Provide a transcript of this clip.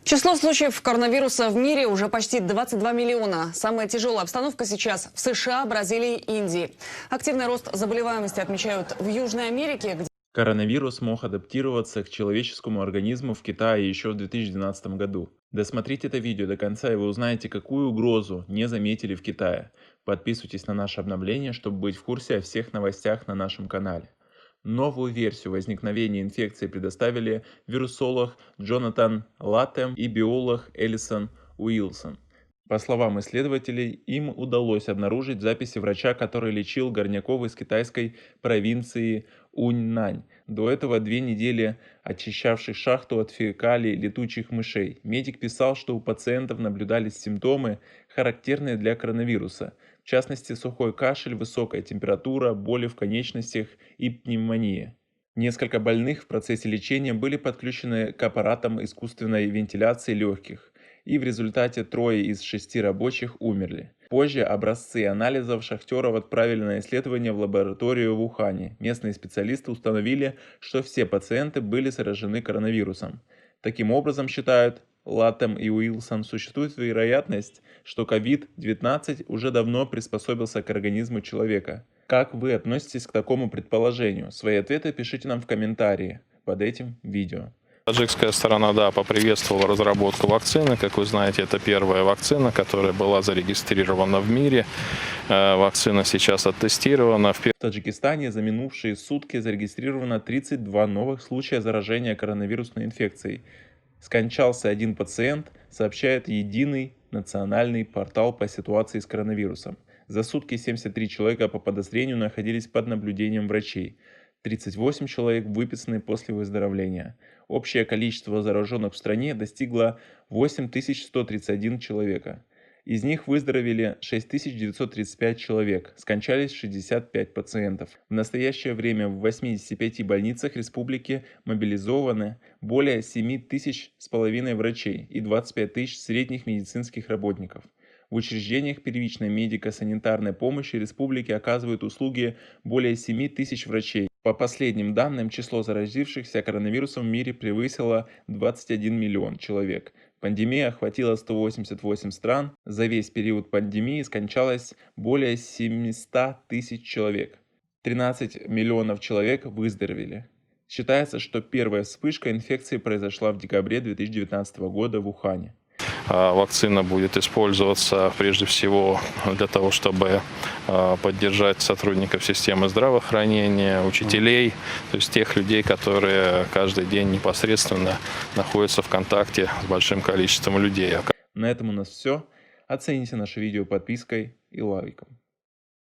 Число случаев коронавируса в мире уже почти 22 миллиона. Самая тяжелая обстановка сейчас в США, Бразилии и Индии. Активный рост заболеваемости отмечают в Южной Америке, где Коронавирус мог адаптироваться к человеческому организму в Китае еще в 2012 году. Досмотрите это видео до конца, и вы узнаете, какую угрозу не заметили в Китае. Подписывайтесь на наше обновление, чтобы быть в курсе о всех новостях на нашем канале. Новую версию возникновения инфекции предоставили вирусолог Джонатан Латтем и биолог Элисон Уилсон. По словам исследователей, им удалось обнаружить записи врача, который лечил горняков из китайской провинции Уньнань. До этого 2 недели очищавших шахту от фекалий летучих мышей. Медик писал, что у пациентов наблюдались симптомы, характерные для коронавируса. В частности, сухой кашель, высокая температура, боли в конечностях и пневмония. Несколько больных в процессе лечения были подключены к аппаратам искусственной вентиляции легких, и в результате 3 из 6 рабочих умерли. Позже образцы анализов шахтеров отправили на исследование в лабораторию в Ухане. Местные специалисты установили, что все пациенты были заражены коронавирусом. Таким образом, считают Латтем и Уилсон, существует вероятность, что COVID-19 уже давно приспособился к организму человека. Как вы относитесь к такому предположению? Свои ответы пишите нам в комментарии под этим видео. Таджикская сторона, да, поприветствовала разработку вакцины. Как вы знаете, это первая вакцина, которая была зарегистрирована в мире. Вакцина сейчас оттестирована. В Таджикистане за минувшие сутки зарегистрировано 32 новых случая заражения коронавирусной инфекцией. Скончался 1 пациент, сообщает единый национальный портал по ситуации с коронавирусом. За сутки 73 человека по подозрению находились под наблюдением врачей. 38 человек выписаны после выздоровления. Общее количество зараженных в стране достигло 8131 человека. Из них выздоровели 6935 человек, скончались 65 пациентов. В настоящее время в 85 больницах республики мобилизованы более 7500 врачей и 25 тысяч средних медицинских работников. В учреждениях первичной медико-санитарной помощи республики оказывают услуги более 7 тысяч врачей. По последним данным, число заразившихся коронавирусом в мире превысило 21 миллион человек. Пандемия охватила 188 стран. За весь период пандемии скончалось более 700 тысяч человек. 13 миллионов человек выздоровели. Считается, что первая вспышка инфекции произошла в декабре 2019 года в Ухане. Вакцина будет использоваться прежде всего для того, чтобы поддержать сотрудников системы здравоохранения, учителей, то есть тех людей, которые каждый день непосредственно находятся в контакте с большим количеством людей. На этом у нас все. Оцените наше видео подпиской и лайком.